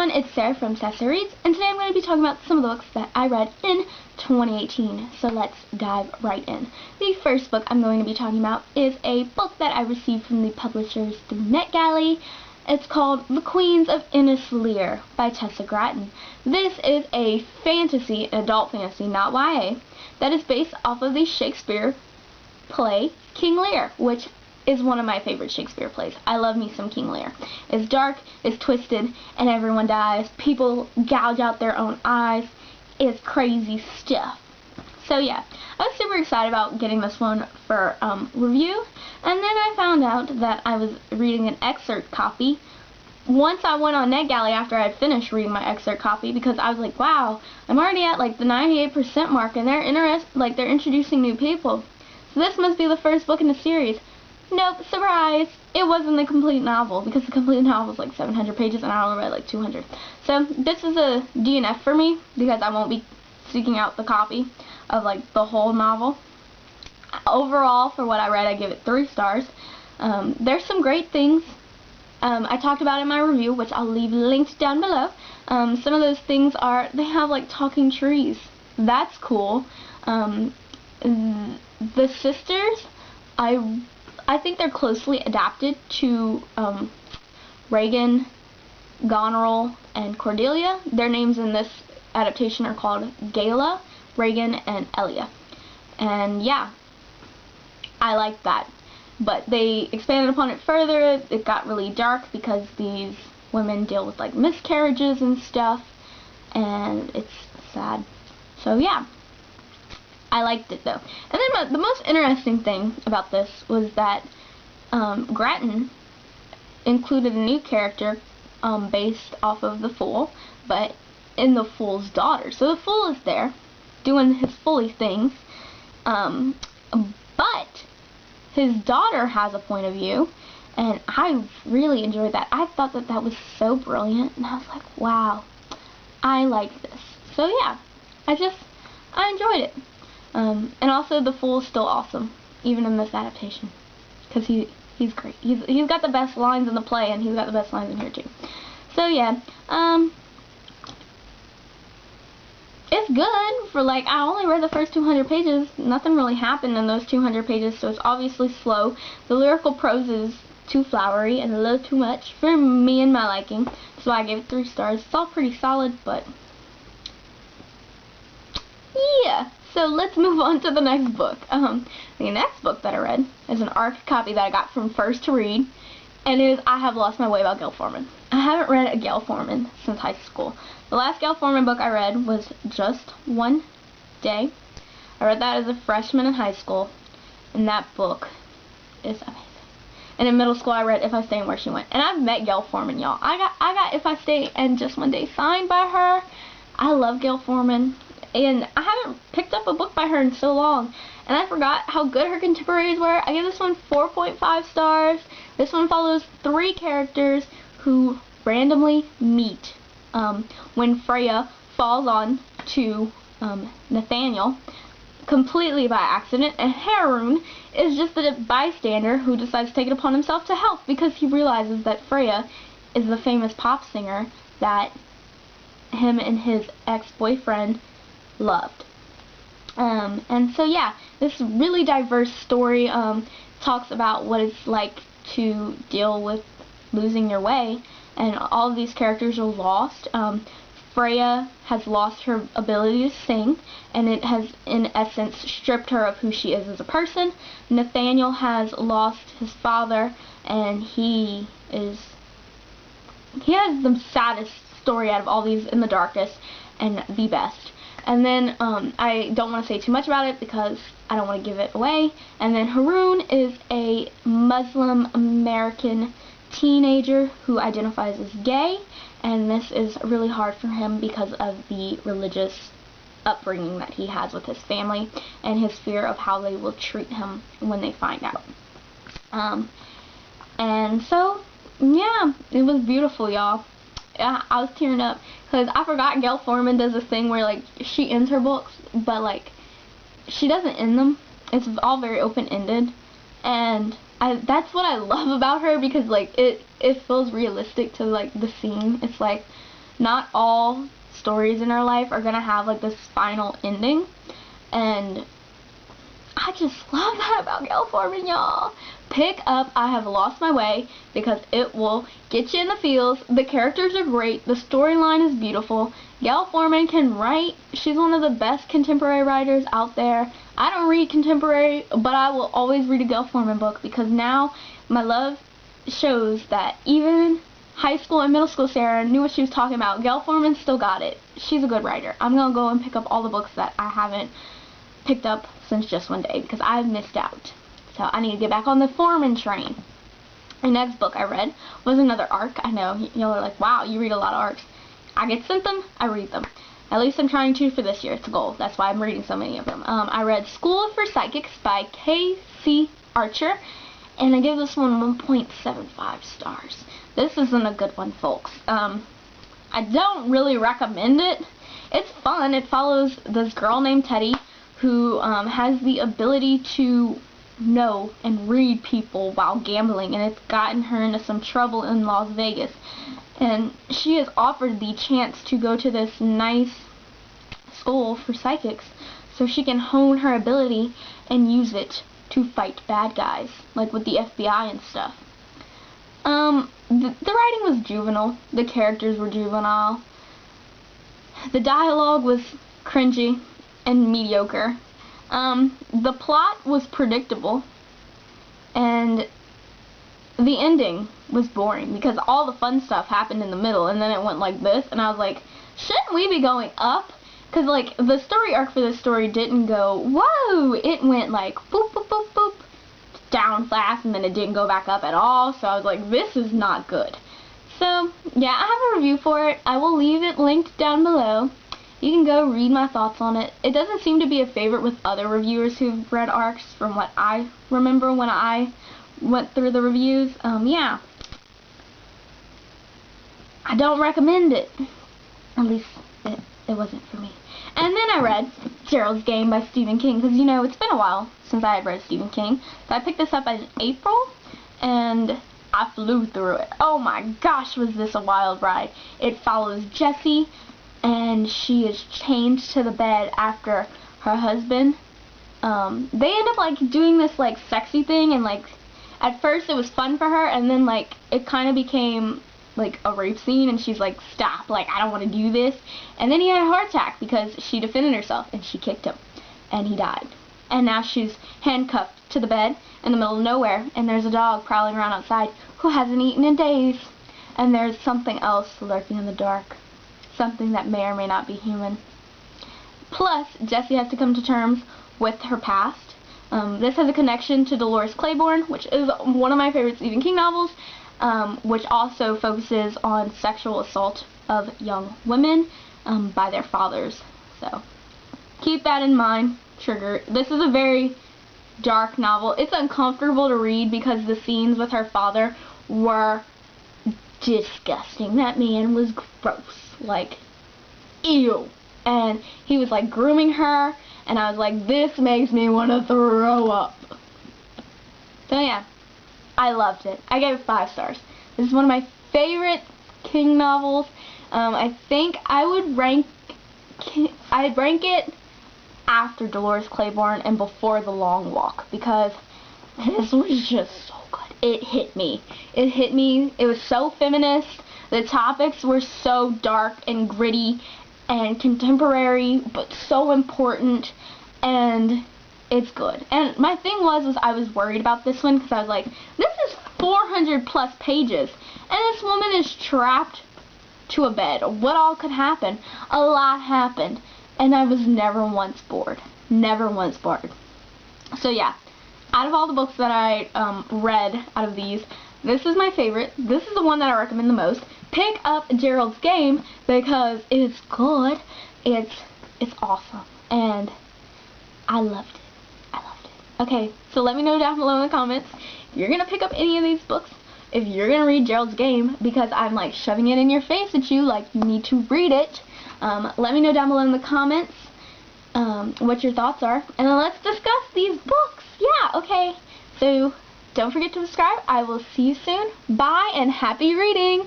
everyone, it's Sarah from Sassy Reads, and today I'm going to be talking about some of the books that I read in 2018, so let's dive right in. The first book I'm going to be talking about is a book that I received from the publishers through NetGalley. It's called The Queens of Innis Lear by Tessa Gratton. This is a fantasy, adult fantasy, not YA, that is based off of the Shakespeare play King Lear, which is one of my favorite Shakespeare plays. I love me some King Lear. It's dark, it's twisted, and everyone dies. People gouge out their own eyes. It's crazy stuff. So yeah, I was super excited about getting this one for review, and then I found out that I was reading an excerpt copy once I went on NetGalley after I had finished reading my excerpt copy, because I was like, wow, I'm already at like the 98% mark, and they're introducing new people. So this must be the first book in the series. Nope, surprise! It wasn't the complete novel, because the complete novel is like 700 pages and I only read like 200. So this is a DNF for me, because I won't be seeking out the copy of like the whole novel. Overall, for what I read, I give it 3 stars. There's some great things I talked about in my review, which I'll leave linked down below. Some of those things are, they have like talking trees. That's cool. The sisters, I think they're closely adapted to Regan, Goneril, and Cordelia. Their names in this adaptation are called Gala, Regan, and Elia. And yeah, I like that. But they expanded upon it further. It got really dark because these women deal with like miscarriages and stuff, and it's sad. So yeah, I liked it though. And then the most interesting thing about this was that Gratton included a new character based off of the Fool, but in the Fool's daughter. So the Fool is there doing his Fooly things, but his daughter has a point of view, and I really enjoyed that. I thought that that was so brilliant, and I was like, wow, I like this. So yeah, I enjoyed it. And also the Fool is still awesome, even in this adaptation, because he's great. He's got the best lines in the play, and he's got the best lines in here too. So yeah, it's good for like, I only read the first 200 pages. Nothing really happened in those 200 pages, so it's obviously slow. The lyrical prose is too flowery and a little too much for me and my liking, so I gave it 3 stars. It's all pretty solid, but yeah. So let's move on to the next book. The next book that I read is an ARC copy that I got from First to Read, and it is I Have Lost My Way by Gayle Forman. I haven't read a Gayle Forman since high school. The last Gayle Forman book I read was Just One Day. I read that as a freshman in high school, and that book is amazing. And in middle school I read If I Stay and Where She Went. And I've met Gayle Forman, y'all. I got If I Stay and Just One Day signed by her. I love Gayle Forman. And I haven't picked up a book by her in so long, and I forgot how good her contemporaries were. I give this one 4.5 stars. This one follows 3 characters who randomly meet when Freya falls on to Nathaniel completely by accident, and Haroun is just a bystander who decides to take it upon himself to help, because he realizes that Freya is the famous pop singer that him and his ex-boyfriend loved. And so yeah, this really diverse story talks about what it's like to deal with losing your way, and all of these characters are lost. Freya has lost her ability to sing, and it has in essence stripped her of who she is as a person. Nathaniel has lost his father, and he has the saddest story out of all these, in the darkest and the best. And then I don't want to say too much about it because I don't want to give it away. And then Haroun is a Muslim American teenager who identifies as gay, and this is really hard for him because of the religious upbringing that he has with his family and his fear of how they will treat him when they find out. And so yeah, it was beautiful, y'all. I was tearing up because I forgot Gayle Forman does this thing where like she ends her books, but like she doesn't end them. It's all very open-ended, and that's what I love about her, because like it feels realistic to like the scene. It's like not all stories in our life are gonna have like this final ending, and I just love that about Gail Forman, y'all. Pick up I Have Lost My Way because it will get you in the feels. The characters are great. The storyline is beautiful. Gail Forman can write. She's one of the best contemporary writers out there. I don't read contemporary, but I will always read a Gail Forman book because now my love shows that even high school and middle school Sarah knew what she was talking about. Gail Forman still got it. She's a good writer. I'm going to go and pick up all the books that I haven't picked up since Just One Day because I've missed out. So I need to get back on the Forman train. The next book I read was another arc. I know, y'all are like, wow, you read a lot of arcs. I get sent them, I read them. At least I'm trying to for this year. It's a goal. That's why I'm reading so many of them. I read School for Psychics by K.C. Archer, and I gave this one 1.75 stars. This isn't a good one, folks. I don't really recommend it. It's fun. It follows this girl named Teddy who has the ability to know and read people while gambling, and it's gotten her into some trouble in Las Vegas. And she is offered the chance to go to this nice school for psychics so she can hone her ability and use it to fight bad guys, like with the FBI and stuff. The writing was juvenile. The characters were juvenile. The dialogue was cringy and mediocre. The plot was predictable, and the ending was boring because all the fun stuff happened in the middle, and then it went like this, and I was like, shouldn't we be going up? Because, like, the story arc for this story didn't go, whoa! It went like, boop, boop, boop, boop, down fast, and then it didn't go back up at all, so I was like, this is not good. So, yeah, I have a review for it. I will leave it linked down below. You can go read my thoughts on it. It doesn't seem to be a favorite with other reviewers who've read arcs from what I remember when I went through the reviews. Yeah. I don't recommend it. At least it wasn't for me. And then I read Gerald's Game by Stephen King because, you know, it's been a while since I had read Stephen King. So I picked this up in April, and I flew through it. Oh my gosh, was this a wild ride. It follows Jessie, and she is chained to the bed after her husband. They end up, like, doing this, like, sexy thing, and, like, at first it was fun for her, and then, like, it kind of became like a rape scene, and she's like, stop, like, I don't want to do this. And then he had a heart attack because she defended herself and she kicked him, and he died. And now she's handcuffed to the bed in the middle of nowhere, and there's a dog prowling around outside who hasn't eaten in days, and there's something else lurking in the dark, something that may or may not be human. Plus, Jessie has to come to terms with her past. This has a connection to Dolores Claiborne, which is one of my favorite Stephen King novels, which also focuses on sexual assault of young women by their fathers. So keep that in mind. Trigger. This is a very dark novel. It's uncomfortable to read because the scenes with her father were disgusting. That man was gross. Like, ew. And he was like grooming her, and I was like, this makes me want to throw up. So yeah, I loved it. I gave it 5 stars. This is one of my favorite King novels. I think I'd rank it after Dolores Claiborne and before The Long Walk, because this was just so good. It hit me. It hit me. It was so feminist. The topics were so dark and gritty and contemporary, but so important, and it's good. And my thing was I was worried about this one because I was like, this is 400 plus pages, and this woman is trapped to a bed. What all could happen? A lot happened, and I was never once bored. Never once bored. So yeah, out of all the books that I read out of these, this is my favorite. This is the one that I recommend the most. Pick up Gerald's Game because it's good. It's awesome, and I loved it. I loved it. Okay, so let me know down below in the comments if you're gonna pick up any of these books, if you're gonna read Gerald's Game, because I'm like shoving it in your face at you like you need to read it. Let me know down below in the comments what your thoughts are, and then let's discuss these books. Yeah, okay. So don't forget to subscribe. I will see you soon. Bye, and happy reading.